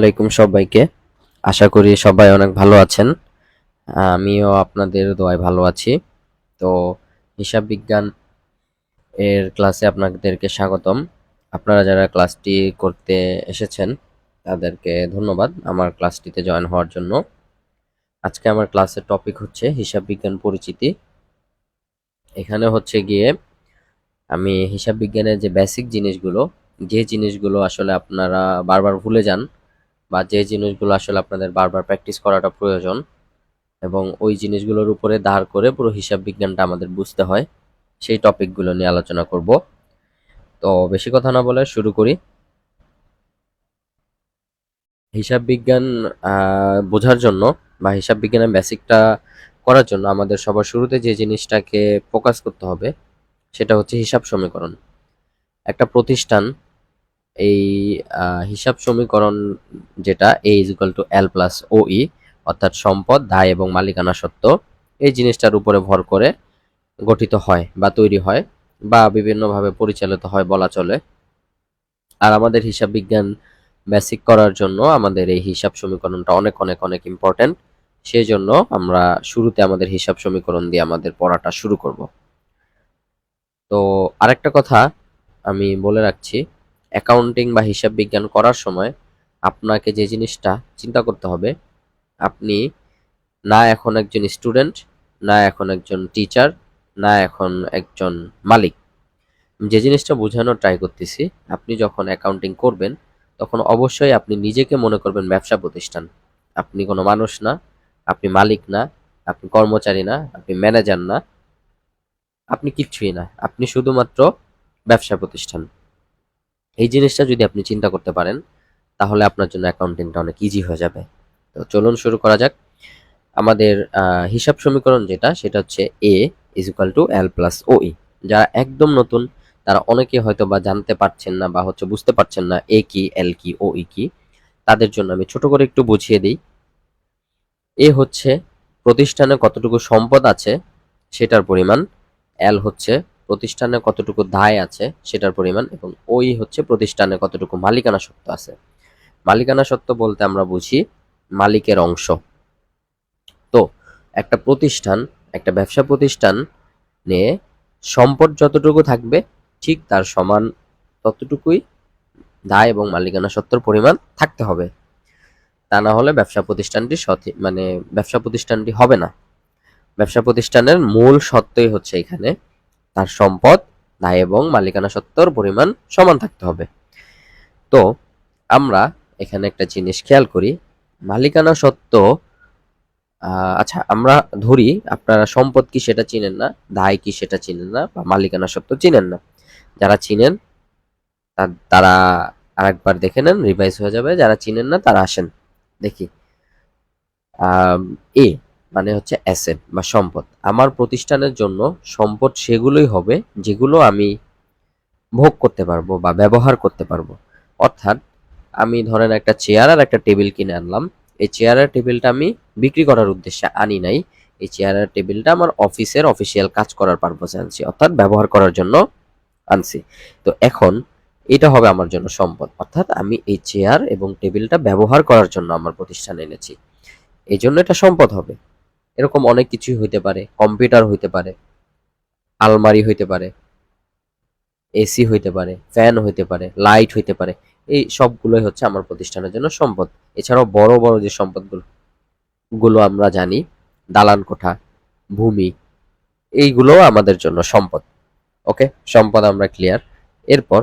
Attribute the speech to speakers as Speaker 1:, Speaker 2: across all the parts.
Speaker 1: আলাইকুম সবাইকে। আশা করি সবাই অনেক ভালো আছেন। আমিও আপনাদের দোয়ায় ভালো আছি। তো হিসাব বিজ্ঞান এর ক্লাসে আপনাদেরকে স্বাগতম। আপনারা যারা ক্লাসটি করতে এসেছেন তাদেরকে ধন্যবাদ আমার ক্লাসটিতে জয়েন হওয়ার জন্য। আজকে আমার ক্লাসের টপিক হচ্ছে হিসাব বিজ্ঞান পরিচিতি। এখানে হচ্ছে গিয়ে আমি হিসাব বিজ্ঞানের যে বেসিক জিনিসগুলো, যে জিনিসগুলো আসলে আপনারা বারবার ভুলে যান বা যে জিনিসগুলো আসলে আপনাদের বারবার প্র্যাকটিস করাটা প্রয়োজন, এবং ওই জিনিসগুলোর উপরে দাঁড় করে পুরো হিসাব বিজ্ঞানটা আমাদের বুঝতে হয়, সেই টপিকগুলো নিয়ে আলোচনা করব। তো বেশি কথা না বলে শুরু করি। হিসাব বিজ্ঞান বোঝার জন্য বা হিসাব বিজ্ঞানের বেসিকটা করার জন্য আমাদের সবার শুরুতে যে জিনিসটাকে ফোকাস করতে হবে সেটা হচ্ছে হিসাব সমীকরণ। একটা প্রতিষ্ঠান এই হিসাব সমীকরণ, যেটা A is equal to L plus O E, অর্থাৎ সম্পদ, দায় এবং মালিকানা সত্ত্ব, এই জিনিসটার উপরে ভর করে গঠিত হয় বা তৈরি হয় বা বিভিন্নভাবে পরিচালিত হয় বলা চলে। আর আমাদের হিসাব বিজ্ঞান বেসিক করার জন্য আমাদের এই হিসাব সমীকরণটা অনেক অনেক অনেক ইম্পর্ট্যান্ট। সেই জন্য আমরা শুরুতে আমাদের হিসাব সমীকরণ দিয়ে আমাদের পড়াটা শুরু করব। তো আরেকটা কথা আমি বলে রাখছি, অ্যাকাউন্টিং বা হিসাব বিজ্ঞান করার সময় আপনাকে যে জিনিসটা চিন্তা করতে হবে, আপনি না এখন একজন স্টুডেন্ট, না এখন একজন টিচার, না এখন একজন মালিক। যে জিনিসটা বোঝানোর ট্রাই করতেছি, আপনি যখন অ্যাকাউন্টিং করবেন তখন অবশ্যই আপনি নিজেকে মনে করবেন ব্যবসা প্রতিষ্ঠান। আপনি কোনো মানুষ না, আপনি মালিক না, আপনি কর্মচারী না, আপনি ম্যানেজার না, আপনি কিচ্ছুই না, আপনি শুধুমাত্র ব্যবসা প্রতিষ্ঠান। এই জিনিসটা যদি আপনি চিন্তা করতে পারেন তাহলে আপনার জন্য অ্যাকাউন্টিংটা অনেক ইজি হয়ে যাবে। তো চলুন শুরু করা যাক। আমাদের হিসাব সমীকরণ যেটা, সেটা হচ্ছে A is equal to L plus O E. যারা একদম নতুন তারা অনেকে হয়তো বা জানতে পারছেন না বা হচ্ছে বুঝতে পারছেন না এ কি, এল কি, ও ই কি। তাদের জন্য আমি ছোট করে একটু বুঝিয়ে দিই। এ হচ্ছে প্রতিষ্ঠানে কতটুকু সম্পদ আছে সেটার পরিমাণ, এল হচ্ছে প্রতিষ্ঠানে কতটুকু দায় আছে সেটার পরিমাণ, এবং ওই হচ্ছে প্রতিষ্ঠানে কতটুকু মালিকানা সত্ত্ব আছে। মালিকানা সত্ত্ব বলতে আমরা বুঝি মালিকের অংশ। তো একটা প্রতিষ্ঠান, একটা ব্যবসা প্রতিষ্ঠান নিয়ে সম্পদ যতটুকু থাকবে ঠিক তার সমান ততটুকুই দায় এবং মালিকানা সত্ত্বর পরিমাণ থাকতে হবে। তা না হলে ব্যবসা প্রতিষ্ঠানটি সঠিক মানে ব্যবসা প্রতিষ্ঠানটি হবে না। ব্যবসা প্রতিষ্ঠানের মূল সত্ত্বই হচ্ছে এখানে তার সম্পদ, দায় এবং মালিকানা সত্ত্বর পরিমাণ সমান থাকতে হবে। তো আমরা এখানে একটা জিনিস খেয়াল করি, মালিকানা সত্ত্ব, আচ্ছা আমরা ধরি আপনারা সম্পদ কি সেটা চিনেন না, দায় কি সেটা চিনেন না, বা মালিকানা সত্ত্ব চিনেন না। যারা চিনেন তারা আরেকবার দেখে নেন, রিভাইজ হয়ে যাবে। যারা চিনেন না তারা আসেন দেখি। এ মানে হচ্ছে অ্যাসেট বা সম্পদ। আমার প্রতিষ্ঠানের জন্য সম্পদ সেগুলোই হবে যেগুলো আমি ভোগ করতে পারবো বা ব্যবহার করতে পারবো। অর্থাৎ আমি ধরেন একটা চেয়ার আর একটা টেবিল কিনে আনলাম। এই চেয়ার আর টেবিলটা আমি বিক্রি করার উদ্দেশ্যে আনি নাই। এই চেয়ার আর টেবিলটা আমার অফিসের অফিসিয়াল কাজ করার পারপোজে আনছি, অর্থাৎ ব্যবহার করার জন্য আনছি। তো এখন এটা হবে আমার জন্য সম্পদ, অর্থাৎ আমি এই চেয়ার এবং টেবিলটা ব্যবহার করার জন্য আমার প্রতিষ্ঠানে এনেছি, এই জন্য এটা সম্পদ হবে। এরকম অনেক কিছুই হইতে পারে, কম্পিউটার হইতে পারে, আলমারি হইতে পারে, এসি হইতে পারে, ফ্যান হইতে পারে, লাইট হইতে পারে। এই সবগুলোই হচ্ছে আমার প্রতিষ্ঠানের জন্য সম্পদ। এছাড়াও বড় বড় যে সম্পদগুলো গুলো আমরা জানি, দালান কোঠা, ভূমি, এইগুলোও আমাদের জন্য সম্পদ। ওকে, সম্পদ আমরা ক্লিয়ার। এরপর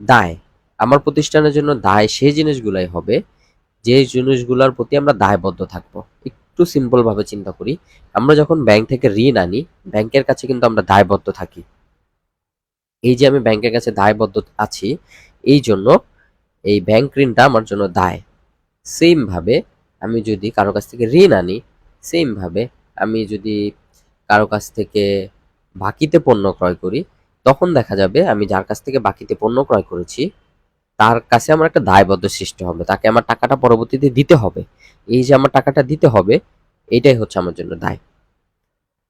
Speaker 1: দায়। আমার প্রতিষ্ঠানের জন্য দায় সেই জিনিসগুলাই হবে যে জিনিসগুলোর প্রতি আমরা দায়বদ্ধ থাকবো। একটু সিম্পল ভাবে চিন্তা করি, আমরা যখন ব্যাংক থেকে ঋণ আনি, ব্যাংকের কাছে কিন্তু আমরা দায়বদ্ধ থাকি। এই যে আমি ব্যাংকের কাছে দায়বদ্ধ আছি, এই জন্য এই ব্যাংক ঋণটা আমার জন্য দায়। সেম ভাবে আমি যদি কারো কাছ থেকে ঋণ আনি, সেম ভাবে আমি যদি কারো কাছ থেকে বাকিতে পণ্য ক্রয় করি, তখন দেখা যাবে আমি যার কাছ থেকে বাকিতে পণ্য ক্রয় করেছি তার কাছে আমার একটা দায়বদ্ধ সৃষ্টি হবে, তাকে আমার টাকাটা পরবর্তীতে দিতে হবে। এই যে আমার টাকাটা দিতে হবে, এটাই হচ্ছে আমার জন্য দায়।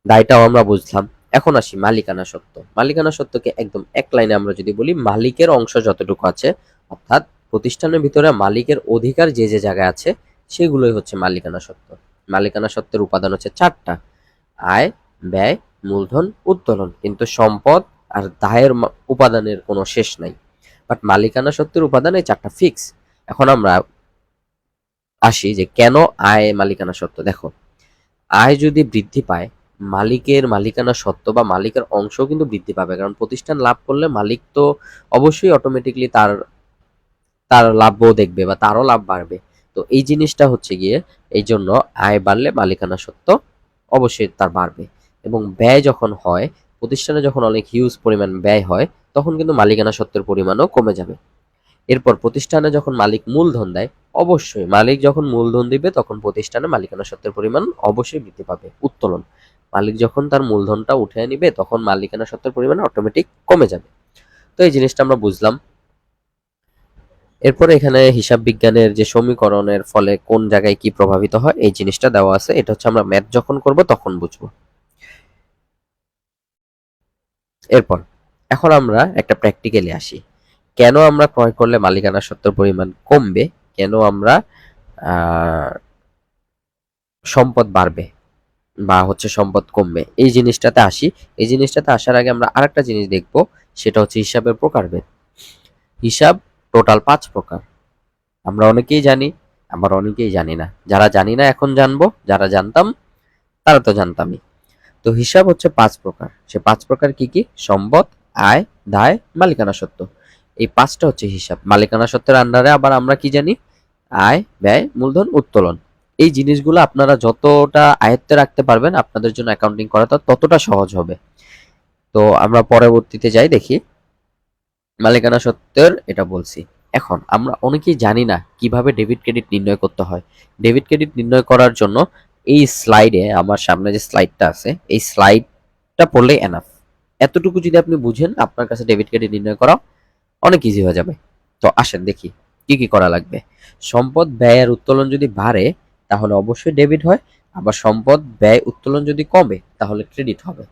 Speaker 1: দায়টাও আমরা বুঝলাম। এখন আসি মালিকানা সত্ত্ব। মালিকানা সত্ত্বকে একদম এক লাইনে আমরা যদি বলি, মালিকের অংশ যতটুকু আছে, অর্থাৎ প্রতিষ্ঠানের ভিতরে মালিকের অধিকার যে যে জায়গায় আছে সেগুলোই হচ্ছে মালিকানা সত্ত্ব। মালিকানা সত্ত্বের উপাদান হচ্ছে চারটা: আয়, ব্যয়, মূলধন, উত্তোলন। কিন্তু সম্পদ আর দায়ের উপাদানের কোনো শেষ নাই। বাট মালিকানা সত্ত্বের উপাদান এই চারটা ফিক্স। এখন আমরা আসি যে কেন আয় মালিকানা সত্ত্ব। দেখো, আয় যদি বৃদ্ধি পায়, মালিকের মালিকানা সত্ত্ব বা মালিকের অংশও কিন্তু বৃদ্ধি পাবে। কারণ প্রতিষ্ঠান লাভ করলে মালিক তো অবশ্যই অটোমেটিকলি তার তার লাভও দেখবে বা তারও লাভ বাড়বে। তো এই জিনিসটা হচ্ছে গিয়ে এই জন্য আয় বাড়লে মালিকানা সত্ত্ব অবশ্যই তার বাড়বে। এবং ব্যয় যখন হয়, প্রতিষ্ঠানে যখন অনেক হিউজ পরিমাণ ব্যয় হয়, তখন কিন্তু মালিকানা সত্ত্বের পরিমাণও কমে যাবে। এরপর প্রতিষ্ঠানে যখন মালিক মূলধন দেয়, অবশ্যই মালিক যখন মূলধন দিবে তখন প্রতিষ্ঠানে মালিকানা সত্ত্বের পরিমাণ অবশ্যই বৃদ্ধি পাবে। উত্তোলন, মালিক যখন তার মূলধনটা উঠে নিবে তখন মালিকানা সত্ত্বের পরিমাণ অটোমেটিক কমে যাবে। তো এই জিনিসটা আমরা বুঝলাম। এরপরে এখানে হিসাব বিজ্ঞানের যে সমীকরণের ফলে কোন জায়গায় কি প্রভাবিত হয় এই জিনিসটা দেওয়া আছে। এটা হচ্ছে আমরা ম্যাথ যখন করব তখন বুঝবো। এরপর এখন আমরা একটা প্র্যাকটিক্যালি আসি। কেন আমরা ক্রয় করলে মালিকানা সত্ত্বের পরিমাণ কমবে, কেন আমরা সম্পদ বাড়বে বা হচ্ছে সম্পদ কমবে, এই জিনিসটাতে আসি। এই জিনিসটাতে আসার আগে আমরা আরেকটা জিনিস দেখব, সেটা হচ্ছে হিসাবের প্রকারভেদ। হিসাব টোটাল 5 প্রকার। আমরা অনেকেই জানি, আবার অনেকেই জানি না। যারা জানি না এখন জানবো, যারা জানতাম তারা তো জানতামই। তো হিসাব হচ্ছে 5 প্রকার। সে 5 প্রকার কি কি? সম্পদ, আয়, দায়, মালিকানা সত্ত্ব। এই 5টা হচ্ছে হিসাব। মালিকানা সত্ত্বের আন্ডারে আবার আমরা কি জানি? আয়, ব্যয়, মূলধন, উত্তোলন। এই জিনিসগুলো আপনারা যতটা আয়ত্তে রাখতে পারবেন আপনাদের জন্য অ্যাকাউন্টিং করাটা ততটা সহজ হবে। তো আমরা পরবর্তীতে যাই, দেখি মালিকানা সত্ত্বের এটা বলছি। এখন আমরা অনেকেই জানি না কিভাবে ডেবিট ক্রেডিট নির্ণয় করতে হয়। ডেবিট ক্রেডিট নির্ণয় করার জন্য এই স্লাইডে, আমার সামনে যে স্লাইডটা আছে এই স্লাইডটা পড়লেই এনাফ। এতটুকু যদি আপনি বুঝেন আপনার কাছে ডেবিট ক্রেডিট নির্ণয় করা অনেক ইজি হয়ে যাবে। তো আসেন দেখি কি কি করা লাগবে। সম্পদ, ব্যয় আর উত্তোলন যদি বাড়ে তাহলে অবশ্যই ডেবিট হয়। আবার সম্পদ, ব্যয়, উত্তোলন যদি কমে তাহলে ক্রেডিট হবে।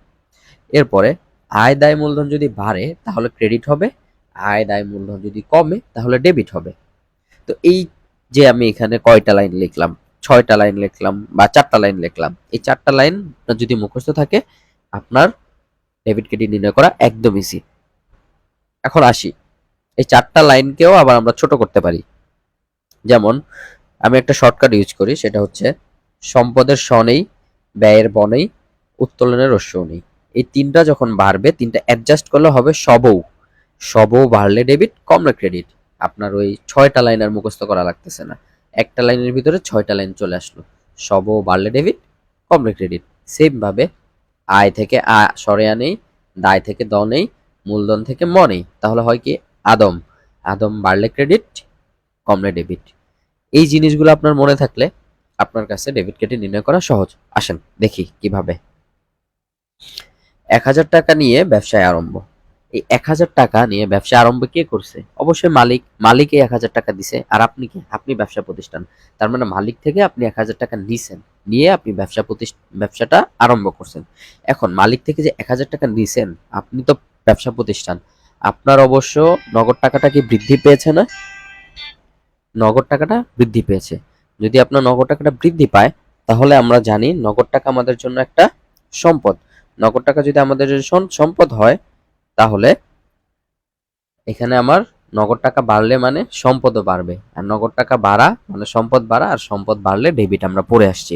Speaker 1: এরপরে আয়, দায়, মূলধন যদি বাড়ে তাহলে ক্রেডিট হবে। আয়, দায়, মূলধন যদি কমে তাহলে ডেবিট হবে। তো এই যে আমি এখানে কয়টা লাইন লিখলাম, 6টা লাইন লিখলাম বা 4টা লাইন লিখলাম, এই 4টা লাইন যদি মুখস্থ থাকে আপনার ডেবিট ক্রেডিট নির্ণয় করা একদম ইজি। এখন আসি, এই 4টা লাইনকেও আবার আমরা ছোট করতে পারি। যেমন আমি একটা শর্টকাট ইউজ করি, সেটা হচ্ছে সম্পদের স নেই, ব্যয়ের ব নেই, উত্তোলনের রস্য নেই। এই তিনটা যখন বাড়বে, তিনটা অ্যাডজাস্ট করলে হবে সবও। সবও বাড়লে ডেবিট, কমলে ক্রেডিট। আপনার ওই 6টা লাইন আর মুখস্থ করা লাগতেছে না, একটা লাইনের ভিতরে 6টা লাইন চলে আসলো। সবও বাড়লে ডেবিট, কমলে ক্রেডিট। সেম ভাবে আয় থেকে সরেয়া নেই, দায় থেকে দ নেই, মূলধন থেকে ম নেই, তাহলে হয় কি? আদম। আদম বাড়লে ক্রেডিট, কমলে ডেবিট। এই জিনিসগুলো আপনার মনে থাকলে আপনার কাছে ডেবিট ক্রেডিট নির্ণয় করা সহজ। আসেন দেখি কিভাবে। 1,000 টাকা নিয়ে ব্যবসায় আরম্ভ। এই 1,000 টাকা নিয়ে ব্যবসা আরম্ভ কে করছে? অবশ্যই মালিক। মালিক এই 1,000 টাকা দিছে। আর আপনি কি? আপনি ব্যবসা প্রতিষ্ঠান। তার মানে মালিক থেকে আপনি 1,000 টাকা নিছেন, নিয়ে আপনি ব্যবসাটা আরম্ভ করছেন। এখন মালিক থেকে যে 1,000 টাকা নিছেন, আপনি তো ব্যবসা প্রতিষ্ঠান, আপনার অবশ্য নগদ টাকাটা কি বৃদ্ধি পেয়েছে না? নগদ টাকাটা বৃদ্ধি পেয়েছে। যদি আপনার নগদ টাকাটা বৃদ্ধি পায় তাহলে আমরা জানি নগদ টাকা আমাদের জন্য একটা সম্পদ। নগদ টাকা যদি আমাদের সম্পদ হয় তাহলে এখানে আমার নগদ টাকা বাড়লে মানে সম্পদও বাড়বে, আর নগদ টাকা বাড়া মানে সম্পদ বাড়া, আর সম্পদ বাড়লে ডেবিট আমরা পড়ে আসছি।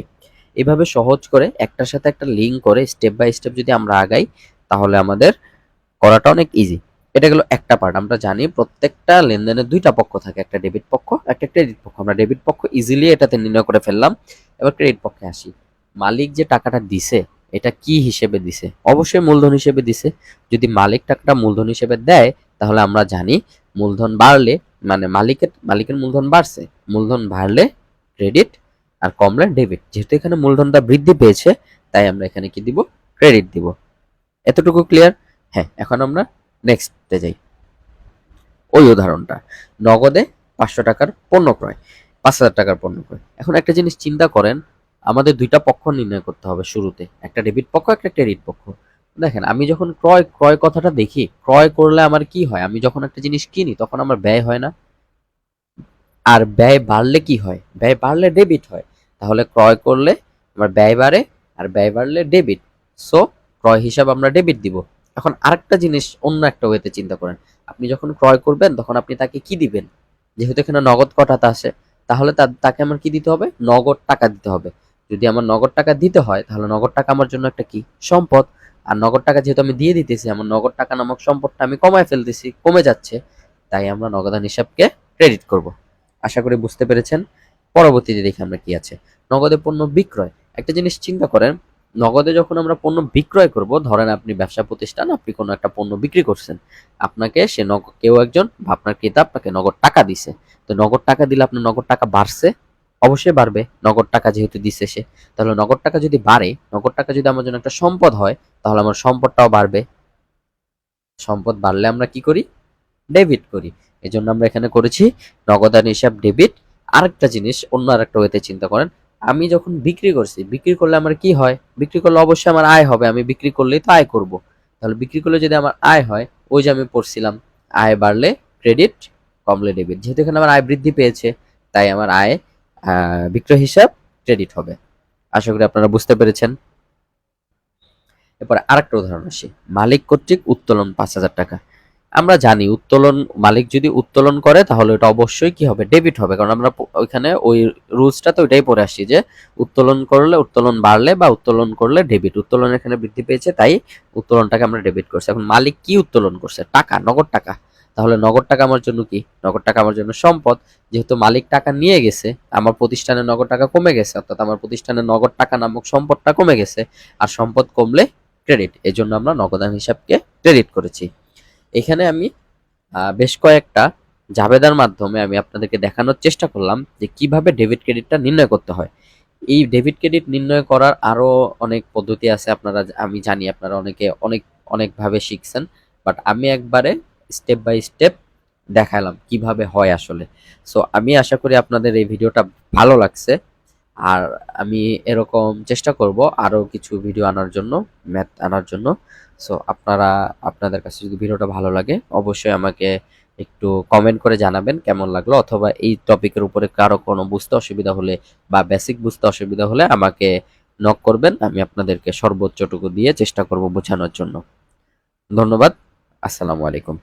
Speaker 1: এভাবে সহজ করে একটার সাথে একটা লিঙ্ক করে স্টেপ বাই স্টেপ যদি আমরা আগাই তাহলে আমাদের করাটা অনেক ইজি। এটা গেল একটা পার্ট। আমরা জানি প্রত্যেকটা লেনদেনের দুইটা পক্ষ থাকে, একটা ডেবিট পক্ষ, একটা ক্রেডিট পক্ষ। আমরা ডেবিট পক্ষ ইজিলি এটাতে নির্ণয় করে ফেললাম। এবার ক্রেডিট পক্ষে আসি। মালিক যে টাকাটা দিছে এটা কি হিসেবে দিছে? অবশ্যই মূলধন হিসেবে দিছে। যদি মালিক টাকাটা মূলধন হিসেবে দেয় তাহলে আমরা জানি মূলধন বাড়লে মানে মালিকের মূলধন বাড়ছে, মূলধন বাড়লে ক্রেডিট আর কমলে ডেবিট। যেহেতু এখানে মূলধনটা বৃদ্ধি পেয়েছে তাই আমরা এখানে কি দিব? ক্রেডিট দিব। এতটুকু ক্লিয়ার? হ্যাঁ, এখন আমরা নেক্সটে যাই। ওই উদাহরণটা, নগদে 500 টাকার পণ্য ক্রয়, 5,000 টাকার পণ্য ক্রয়। এখন একটা জিনিস চিন্তা করেন, আমাদের দুইটা পক্ষ নির্ণয় করতে হবে শুরুতে, একটা ডেবিট পক্ষ, একটা ক্রেডিট পক্ষ। দেখেন আমি যখন ক্রয় ক্রয় কথাটা দেখি, ক্রয় করলে আমার কি হয়? আমি যখন একটা জিনিস কিনি তখন আমার ব্যয় হয় না? আর ব্যয় বাড়লে কি হয়? ব্যয় বাড়লে ডেবিট হয়। তাহলে ক্রয় করলে আমার ব্যয় বাড়ে, আর ব্যয় বাড়লে ডেবিট। সো ক্রয় হিসাব আমরা ডেবিট দিব। এখন আরেকটা জিনিস অন্য একটা ওয়েতে চিন্তা করেন। আপনি যখন ক্রয় করবেন তখন আপনি তাকে কি দিবেন? যেহেতু এখানে নগদ কটাতে আসে, তাহলে তাকে আমার কি দিতে হবে? নগদ টাকা দিতে হবে। যদি আমার নগদ টাকা দিতে হয় তাহলে নগদ টাকা আমার জন্য একটা কি? সম্পদ। আর নগদ টাকা যেহেতু আমি দিয়ে দিতেছি, আমার নগদ টাকা নামক সম্পদটা আমি কমায় ফেলতেছি, কমে যাচ্ছে। তাই আমরা নগদান হিসাবকে ক্রেডিট করব। আশা করি বুঝতে পেরেছেন। পরবর্তীতে দেখি আমরা কি আছে। নগদে পণ্য বিক্রয়। একটা জিনিস চিন্তা করেন, নগদে যখন আমরা পণ্য বিক্রয় করব, ধরেন আপনি ব্যবসা প্রতিষ্ঠান, আপনি কোনো একটা পণ্য বিক্রি করছেন, আপনাকে সে কেউ একজন আপনার ক্রেতা আপনাকে নগদ টাকা দিছে। তো নগদ টাকা দিলে আপনার নগদ টাকা বাড়ছে, অবশ্যই বাড়বে, নগদ টাকা যেহেতু দিছে সে। তাহলে নগদ টাকা যদি বাড়ে, নগদ টাকা যদি আমার জন্য একটা সম্পদ হয়, তাহলে আমার সম্পদটাও বাড়বে। সম্পদ বাড়লে আমরা কি করি? ডেবিট করি। এজন্য আমরা এখানে করেছি নগদান হিসাব ডেবিট। আরেকটা জিনিস অন্য আরেকটা ওয়েতে চিন্তা করেন, আমি যখন বিক্রি করছি, বিক্রি করলে আমার কি হয়? বিক্রি করলে অবশ্যই আমার আয় হবে, আমি বিক্রি করলেই তো আয় করব। তাহলে বিক্রি করলে যদি আমার আয় হয়, ওই যে আমি পড়ছিলাম, আয় বাড়লে ক্রেডিট, কমলে ডেবিট। যেহেতু এখানে আমার আয় বৃদ্ধি পেয়েছে, তাই আমার আয় বিক্রয় হিসাব ক্রেডিট হবে। আশা করি আপনারা বুঝতে পেরেছেন। এরপর আরেকটা উদাহরণ আসি। মালিক কর্তৃক উত্তোলন 5,000 টাকা। আমরা জানি উত্তোলন, মালিক যদি উত্তোলন করে তাহলে ওটা অবশ্যই কি হবে? ডেবিট হবে। কারণ আমরা ওইখানে ওই রুলসটা তো ওইটাই পড়ে আসছি যে উত্তোলন করলে, উত্তোলন বাড়লে বা উত্তোলন করলে ডেবিট। উত্তোলন এখানে বৃদ্ধি পেয়েছে, তাই উত্তোলনটাকে আমরা ডেবিট করছি। এখন মালিক কি উত্তোলন করছে? টাকা, নগদ টাকা। তাহলে নগদ টাকা আমার জন্য কি? নগদ টাকা আমার জন্য সম্পদ। যেহেতু মালিক টাকা নিয়ে গেছে, আমার প্রতিষ্ঠানের নগদ টাকা কমে গেছে, অর্থাৎ আমার প্রতিষ্ঠানের নগদ টাকা নামক সম্পদটা কমে গেছে। আর সম্পদ কমলে ক্রেডিট, এজন্য আমরা নগদান হিসাবকে ক্রেডিট করেছি। এখানে আমি বেশ কয়েকটা জাবেদার মাধ্যমে আমি আপনাদেরকে দেখানোর চেষ্টা করলাম যে কিভাবে ডেবিট ক্রেডিটটা নির্ণয় করতে হয়। এই ডেবিট ক্রেডিট নির্ণয় করার আরো অনেক পদ্ধতি আছে, আপনারা, আমি জানি আপনারা অনেকে অনেকভাবে শিখছেন, বাট আমি একবারে স্টেপ বাই স্টেপ দেখালাম কিভাবে হয় আসলে। সো আমি আশা করি আপনাদের এই ভিডিওটা ভালো লাগছে। আর আমি এরকম চেষ্টা করব আরো কিছু ভিডিও আনার জন্য, ম্যাথ আনার জন্য। সো আপনাদের কাছে যদি ভিডিওটা ভালো লাগে, অবশ্যই আমাকে একটু কমেন্ট করে জানাবেন কেমন লাগলো, অথবা এই টপিকের উপরে কারো কোনো বুঝতে অসুবিধা হলে বা বেসিক বুঝতে অসুবিধা হলে আমাকে নক করবেন। আমি আপনাদেরকে সর্বোচ্চটুকু দিয়ে চেষ্টা করব বোঝানোর জন্য। ধন্যবাদ। আসসালামু আলাইকুম।